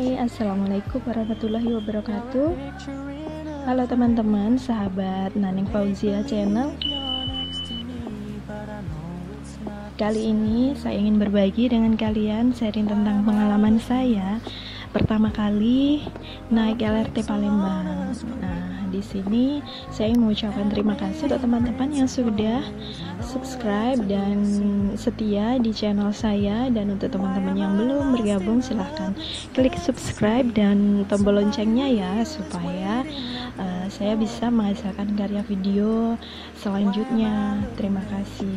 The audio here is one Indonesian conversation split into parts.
Hai, assalamualaikum warahmatullahi wabarakatuh. Halo teman-teman, sahabat Naning Fauzia Channel. Kali ini saya ingin berbagi dengan kalian sharing tentang pengalaman saya pertama kali naik LRT Palembang. Nah, di sini saya mengucapkan terima kasih untuk teman-teman yang sudah subscribe dan setia di channel saya, dan untuk teman-teman yang belum bergabung silahkan klik subscribe dan tombol loncengnya ya, supaya saya bisa menghasilkan karya video selanjutnya. Terima kasih.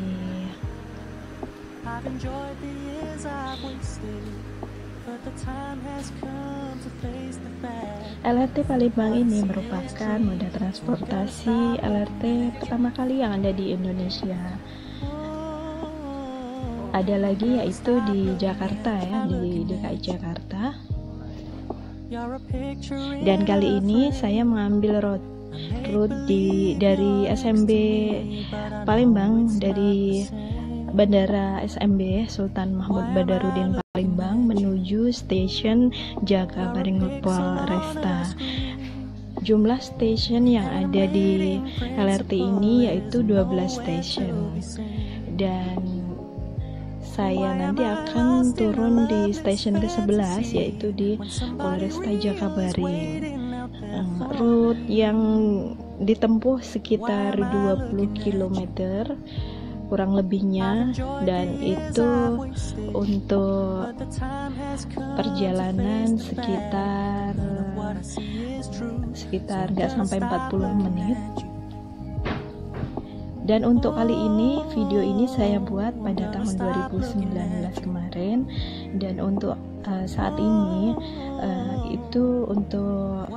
LRT Palembang ini merupakan moda transportasi LRT pertama kali yang ada di Indonesia. Ada lagi yaitu di Jakarta ya, di DKI Jakarta. Dan kali ini saya mengambil route dari SMB Palembang, dari Bandara SMB Sultan Mahmud Badarudin Palembang menuju stasiun Jakabaring Polresta. Jumlah stasiun yang ada di LRT ini yaitu 12 stasiun, dan saya nanti akan turun di stasiun ke-11 yaitu di Polresta Jakabaring. Route yang ditempuh sekitar 20 km kurang lebihnya, dan itu untuk perjalanan sekitar nggak sampai 40 menit. Dan untuk kali ini, video ini saya buat pada tahun 2019 kemarin, dan untuk saat ini itu untuk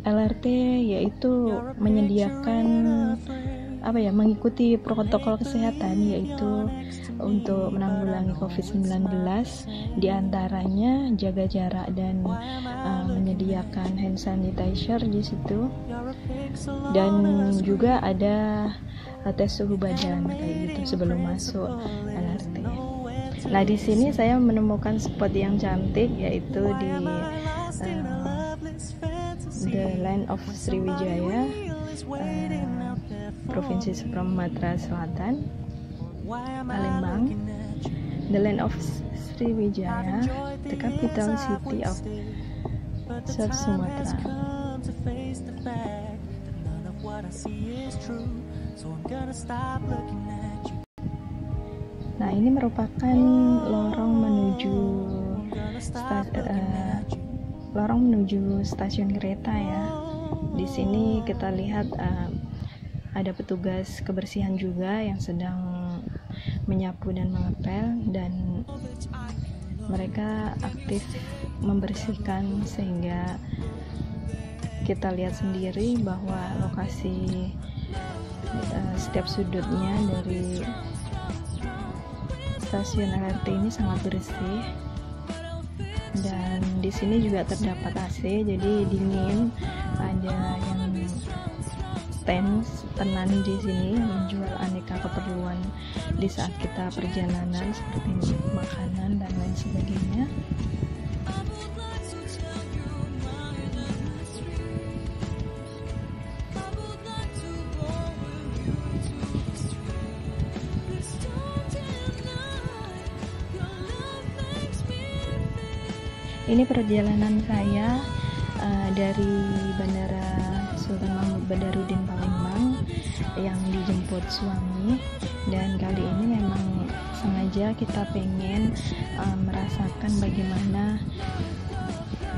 LRT yaitu menyediakan mengikuti protokol kesehatan, yaitu untuk menanggulangi COVID-19, diantaranya jaga jarak dan menyediakan hand sanitizer di situ, dan juga ada tes suhu badan kayak gitu sebelum masuk LRT. Nah, di sini saya menemukan spot yang cantik, yaitu di The Land of Sriwijaya, Provinsi Sumatera Selatan, Palembang. The Land of Sriwijaya, the capital city of South Sumatra. Nah, ini merupakan lorong menuju stasiun kereta ya. Di sini kita lihat ada petugas kebersihan juga yang sedang menyapu dan mengepel, dan mereka aktif membersihkan, sehingga kita lihat sendiri bahwa lokasi setiap sudutnya dari stasiun LRT ini sangat bersih. Dan di sini juga terdapat AC, jadi dingin. Ada yang stand tenan di sini menjual aneka keperluan di saat kita perjalanan, seperti makanan dan lain sebagainya. Ini perjalanan saya dari Bandara Sultan Mahmud Badarudin Palembang yang dijemput suami, dan kali ini memang sengaja kita pengen merasakan bagaimana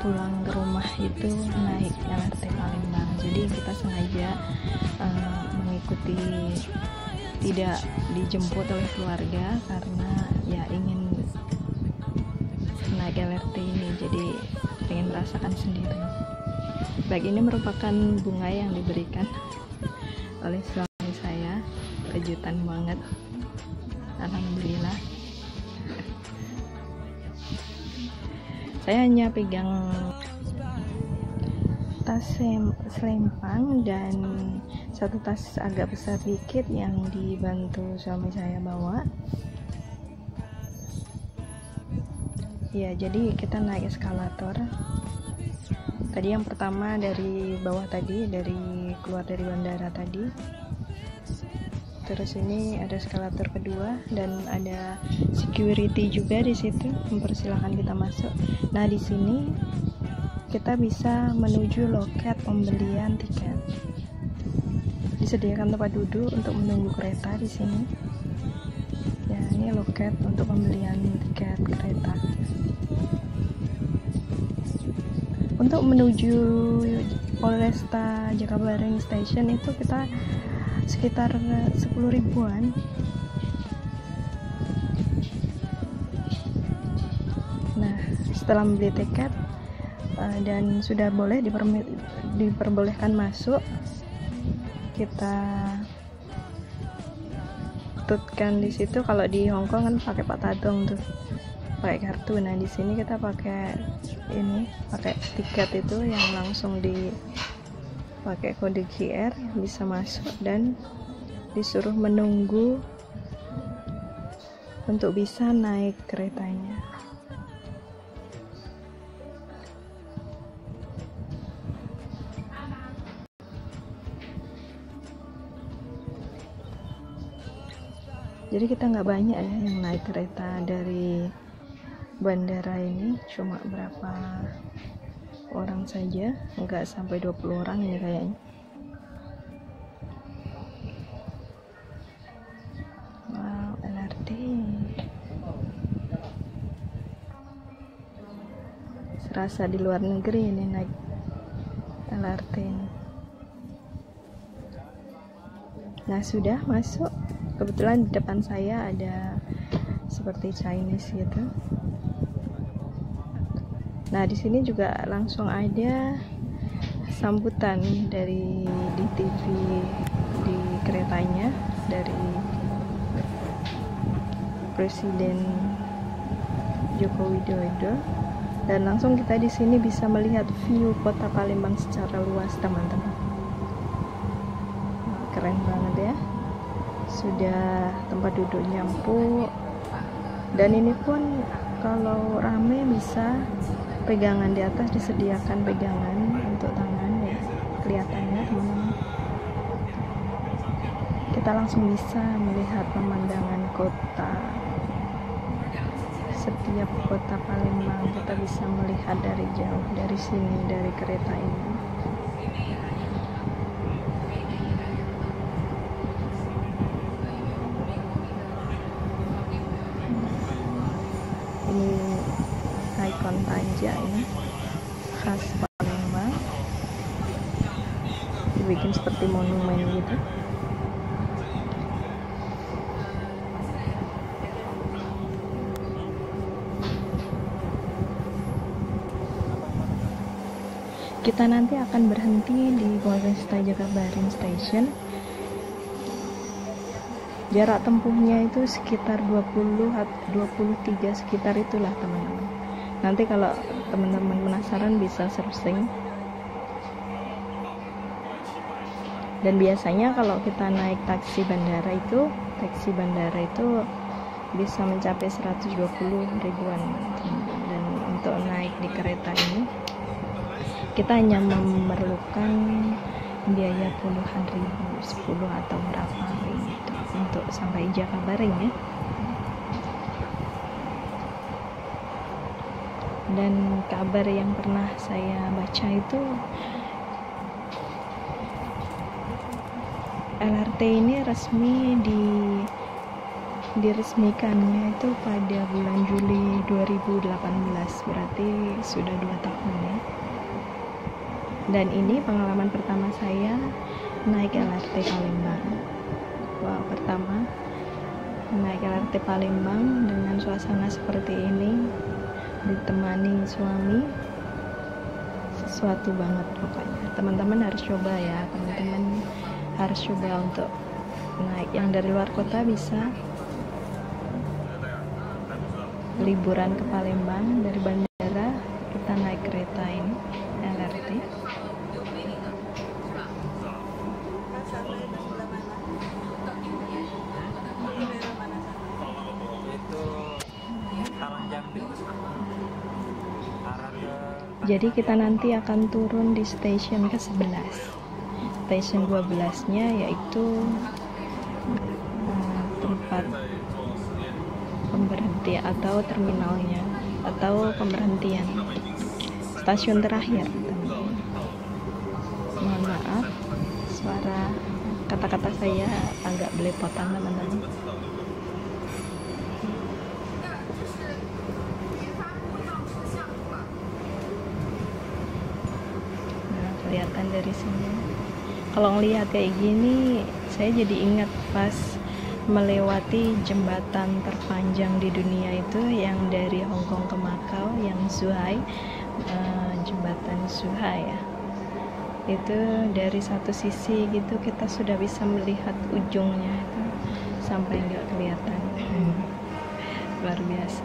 pulang ke rumah itu naik LRT Palembang. Jadi kita sengaja mengikuti, tidak dijemput oleh keluarga, karena ya ingin naik LRT ini, jadi pengen merasakan sendiri. Baik, ini merupakan bunga yang diberikan oleh suami saya, kejutan banget, alhamdulillah. Saya hanya pegang tas selempang dan satu tas agak besar dikit yang dibantu suami saya bawa. Ya, jadi kita naik eskalator. Tadi yang pertama dari bawah tadi, keluar dari bandara tadi. Terus ini ada eskalator kedua dan ada security juga di situ mempersilahkan kita masuk. Nah, di sini kita bisa menuju loket pembelian tiket. Disediakan tempat duduk untuk menunggu kereta di sini. Ya, ini loket untuk pembelian tiket kereta. Untuk menuju Polresta Jakabaring Station itu kita sekitar 10 ribuan. Nah, setelah membeli tiket dan sudah boleh diperbolehkan masuk, kita tutkan di situ. Kalau di Hongkong kan pakai Pak Tadong tuh, pakai kartu. Nah, di sini kita pakai tiket itu yang langsung pakai kode QR, bisa masuk dan disuruh menunggu untuk bisa naik keretanya. Jadi kita nggak banyak ya yang naik kereta dari bandara ini, cuma berapa orang saja, nggak sampai 20 orang ini kayaknya. Wow, LRT serasa di luar negeri ini naik LRT ini. Nah, sudah masuk. Kebetulan di depan saya ada seperti Chinese gitu. Nah, di sini juga langsung ada sambutan dari di TV di keretanya dari Presiden Joko Widodo, dan langsung kita di sini bisa melihat view kota Palembang secara luas, teman-teman. Keren banget ya. Sudah tempat duduknya empuk, dan ini pun kalau rame bisa pegangan di atas, disediakan pegangan untuk tangan ya, kelihatannya teman-teman. Kita langsung bisa melihat pemandangan kota, setiap kota Palembang kita bisa melihat dari jauh, dari sini, dari kereta ini. Ini ikon Tanja ini khas Palembang, dibikin seperti monumen gitu. Kita nanti akan berhenti di Polresta Jakabaring Station. Jarak tempuhnya itu sekitar 23 sekitar itulah, teman-teman. Nanti kalau teman-teman penasaran bisa searching. Dan biasanya kalau kita naik taksi bandara itu bisa mencapai 120 ribuan. Dan untuk naik di kereta ini kita hanya memerlukan biaya puluhan ribu, 10 atau berapa gitu, untuk sampai Jakabaring ya. Dan kabar yang pernah saya baca itu LRT ini diresmikannya itu pada bulan Juli 2018, berarti sudah 2 tahun ya. Dan ini pengalaman pertama saya naik LRT Palembang. Wah, pertama naik LRT Palembang dengan suasana seperti ini, ditemani suami, sesuatu banget pokoknya. Teman-teman harus coba ya, teman-teman harus coba untuk naik. Yang dari luar kota bisa liburan ke Palembang, dari bandara kita naik kereta ini LRT. Itu Talang Jambi. Jadi kita nanti akan turun di stasiun ke-11. Stasiun 12-nya yaitu tempat pemberhenti atau terminalnya atau pemberhentian stasiun terakhir. Mohon maaf, suara kata-kata saya agak belepotan teman-teman. Nah, kelihatan dari sini. Kalau ngelihat kayak gini, saya jadi ingat pas melewati jembatan terpanjang di dunia itu yang dari Hong Kong ke Makau, yang Zhuhai, jembatan Zhuhai ya. Itu dari satu sisi gitu kita sudah bisa melihat ujungnya itu sampai nggak kelihatan. Luar biasa.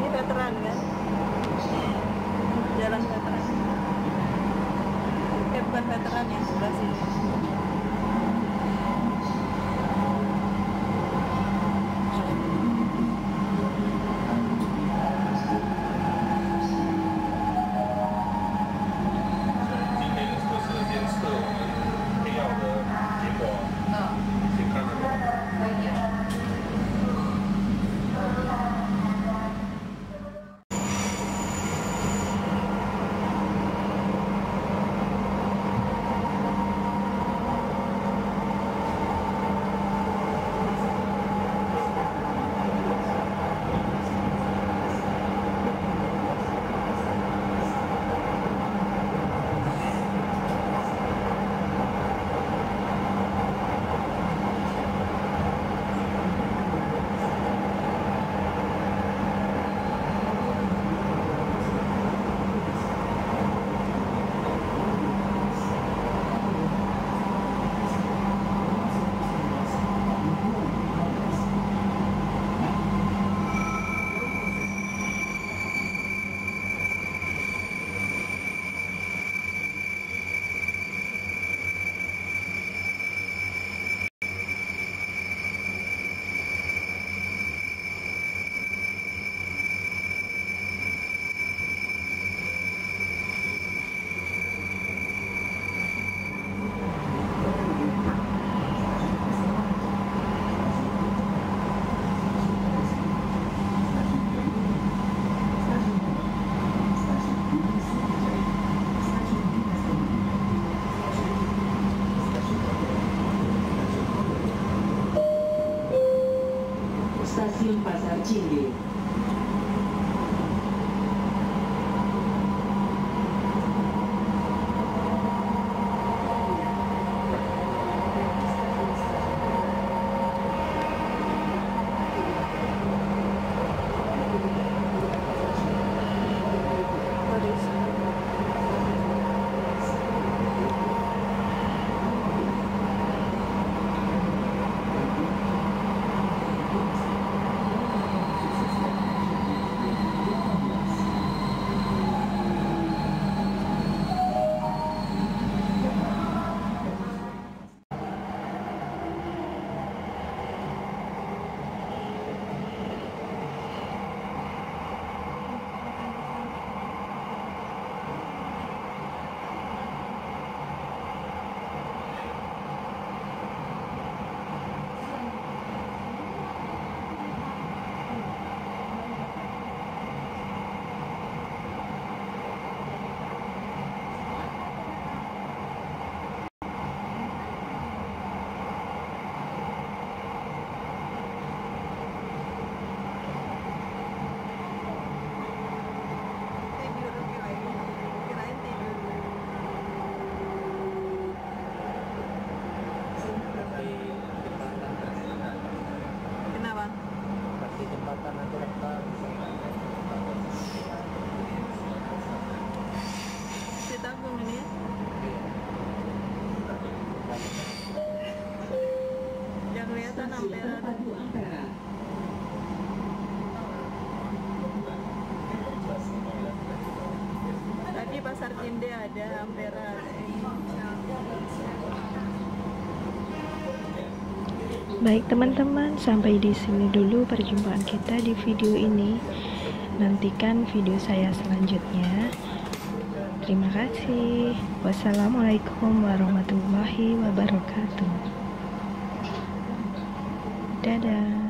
Veteran kan, jalan veteran, bukan veteran yang sebelah sini. Stasiun Pasar Cinggi. Terpadu Ampera. Tadi Pasar Cinde ada, Ampera. Baik teman-teman, sampai di sini dulu perjumpaan kita di video ini. Nantikan video saya selanjutnya. Terima kasih. Wassalamualaikum warahmatullahi wabarakatuh. Dadah.